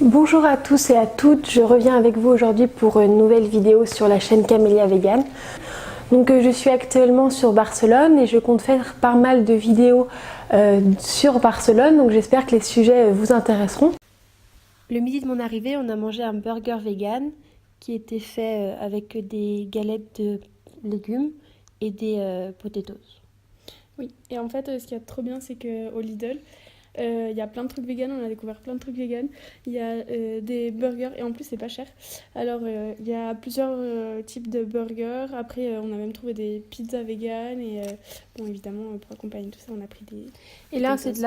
Bonjour à tous et à toutes, je reviens avec vous aujourd'hui pour une nouvelle vidéo sur la chaîne Camélia Vegan. Donc je suis actuellement sur Barcelone et je compte faire pas mal de vidéos sur Barcelone, donc j'espère que les sujets vous intéresseront. Le midi de mon arrivée, on a mangé un burger vegan qui était fait avec des galettes de légumes et des potatoes. Oui, et en fait, ce qu'il y a de trop bien, c'est qu'au Lidl, il y a plein de trucs vegan, on a découvert plein de trucs vegan. Il y a des burgers, et en plus, c'est pas cher. Alors, il y a plusieurs types de burgers. Après, on a même trouvé des pizzas vegan. Et bon, évidemment, pour accompagner tout ça, on a pris des... Et là, C'était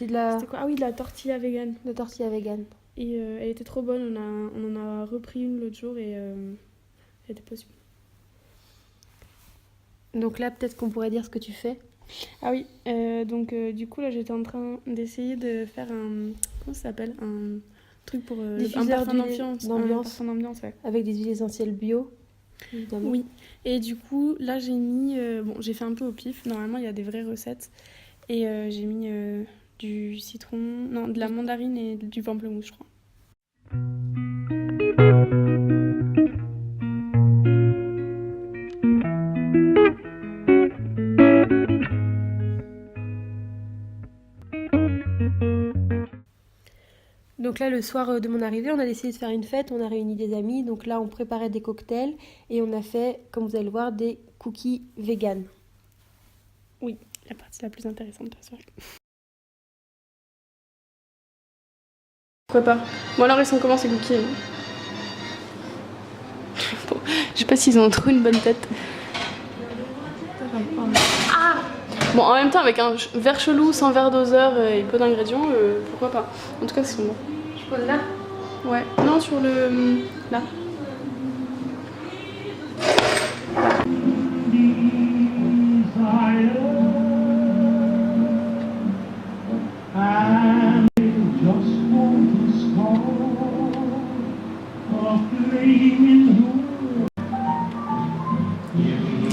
quoi? Ah oui, de la tortilla vegan. De tortilla vegan. Et elle était trop bonne, on en a repris une l'autre jour et elle était pas super. Donc là, peut-être qu'on pourrait dire ce que tu fais. Ah oui, donc du coup là j'étais en train d'essayer de faire un... Comment ça s'appelle? Un truc pour... un parfum d'ambiance, ouais. Avec des huiles essentielles bio, évidemment. Oui, et du coup là j'ai mis... bon, j'ai fait un peu au pif, normalement il y a des vraies recettes. Et j'ai mis du citron... Non, de la mandarine et du pamplemousse, je crois. Donc là, le soir de mon arrivée, on a décidé de faire une fête, on a réuni des amis. Donc là, on préparait des cocktails et on a fait, comme vous allez le voir, des cookies vegan. Oui, la partie la plus intéressante de la soirée. Pourquoi pas? Bon alors, ils sont comment ces cookies? Bon, je sais pas s'ils ont trop une bonne tête. Ah! Bon, en même temps, avec un verre chelou, sans verre doseur et peu d'ingrédients, pourquoi pas? En tout cas, c'est bon. Je pose là? Ouais. Non, sur le... là.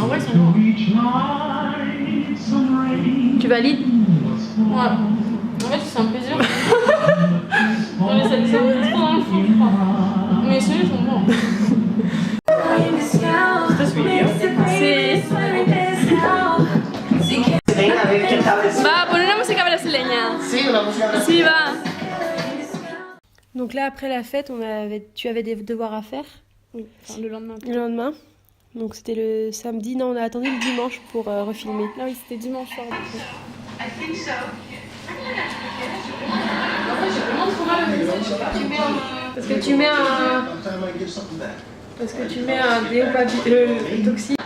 En vrai, ils sont bons. Tu valides? Ouais. En fait, c'est un plaisir. Non, mais ça me fait trop dans le fond, je crois. Mais ceux-là, ils sont bons. Va, ponle una música brasileña. Sí, una música brasileña. Si, va. Donc là, après la fête, tu avais des devoirs à faire? Oui, enfin, le lendemain. Le lendemain. Donc c'était le samedi. Non, on a attendu le dimanche pour refilmer. Ah oui, c'était dimanche soir. Parce que tu mets un... Parce que tu mets un déo toxique.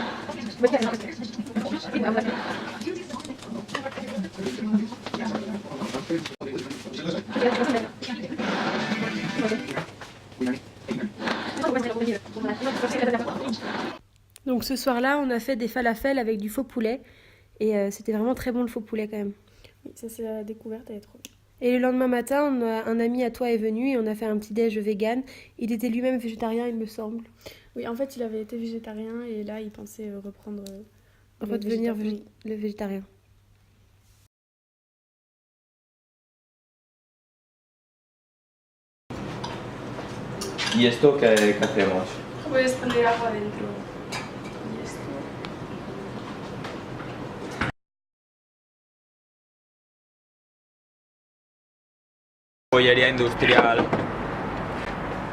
Donc ce soir-là, on a fait des falafels avec du faux poulet. Et c'était vraiment très bon le faux poulet quand même. Oui, ça c'est la découverte, elle est trop bien. Et le lendemain matin, un ami à toi est venu et on a fait un petit déj vegan. Il était lui-même végétarien, il me semble. Oui, en fait, il avait été végétarien et là, il pensait reprendre... redevenir le végétarien. ¿Y esto qué hacemos? Puedes poner agua dentro. Y esto... Joyería industrial.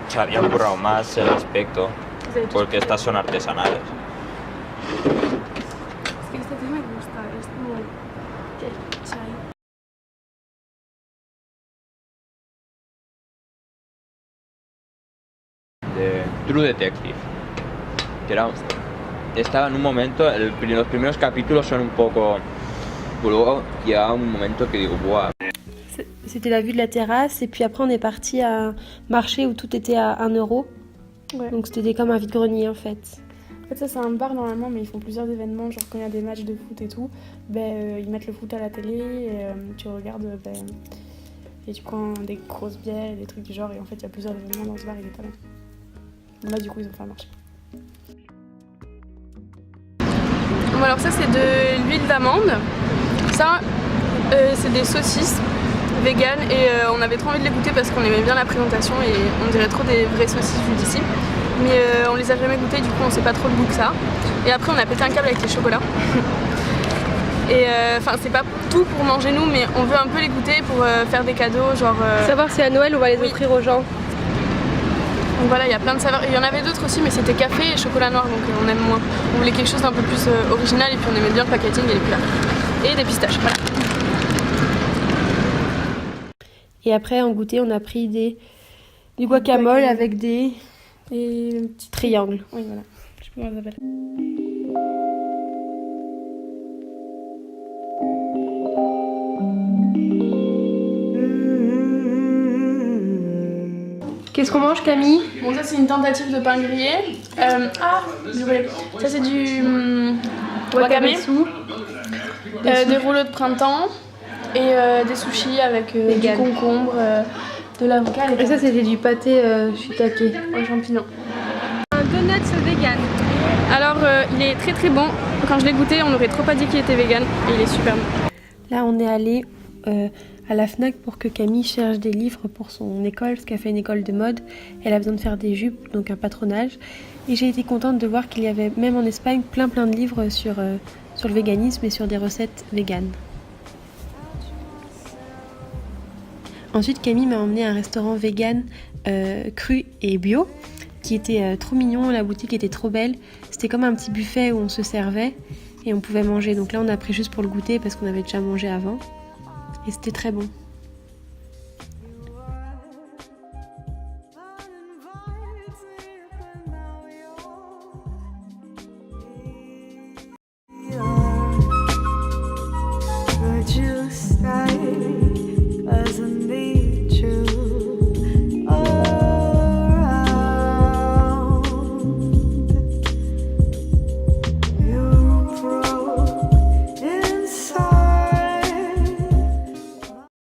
Se había currado más el aspecto, porque estas son artesanales. Es que este tema me gusta, es como... chai. De True Detective. Que estaba en un momento, los primeros capítulos son un poco... Luego llega un momento que digo, ¡buah! C'était la vue de la terrasse et puis après on est parti à un marché où tout était à 1 €. Ouais. Donc c'était comme un vide-grenier en fait. En fait, ça c'est un bar normalement, mais ils font plusieurs événements, genre quand il y a des matchs de foot et tout, ils mettent le foot à la télé, et, tu regardes, et tu prends des grosses bières et des trucs du genre, et en fait il y a plusieurs événements dans ce bar, il est pas mal. Là du coup ils ont fait un marché. Bon alors ça c'est de l'huile d'amande, ça c'est des saucisses vegan et on avait trop envie de les goûter parce qu'on aimait bien la présentation et on dirait trop des vraies saucisses vues d'ici. Mais on les a jamais goûtées, du coup on sait pas trop le goût que ça. Et après on a pété un câble avec les chocolats. Et enfin c'est pas tout pour manger nous, mais on veut un peu les goûter pour faire des cadeaux, genre... Savoir si à Noël on va les offrir aux gens. Donc voilà, il y a plein de saveurs. Il y en avait d'autres aussi, mais c'était café et chocolat noir, donc on aime moins. On voulait quelque chose d'un peu plus original et puis on aimait bien le packaging et les couleurs. Et des pistaches, voilà. Et après en goûter on a pris du guacamole avec des petits triangles. Oui voilà, je sais pas comment ça s'appelle. Qu'est-ce qu'on mange Camille? Bon ça c'est une tentative de pain grillé. Ça c'est du wakame, des rouleaux de printemps et des sushis avec du concombre, de l'avocat. Et ça c'était du pâté shiitake aux champignons. Un donut vegan. Alors il est très très bon. Quand je l'ai goûté on n'aurait trop pas dit qu'il était vegan et il est super bon. Là on est allé à la Fnac pour que Camille cherche des livres pour son école, parce qu'elle fait une école de mode. Elle a besoin de faire des jupes, donc un patronage. Et j'ai été contente de voir qu'il y avait, même en Espagne, plein de livres sur le véganisme et sur des recettes véganes. Ensuite, Camille m'a emmené à un restaurant vegan cru et bio, qui était trop mignon. La boutique était trop belle. C'était comme un petit buffet où on se servait et on pouvait manger. Donc là, on a pris juste pour le goûter parce qu'on avait déjà mangé avant. Et c'était très bon.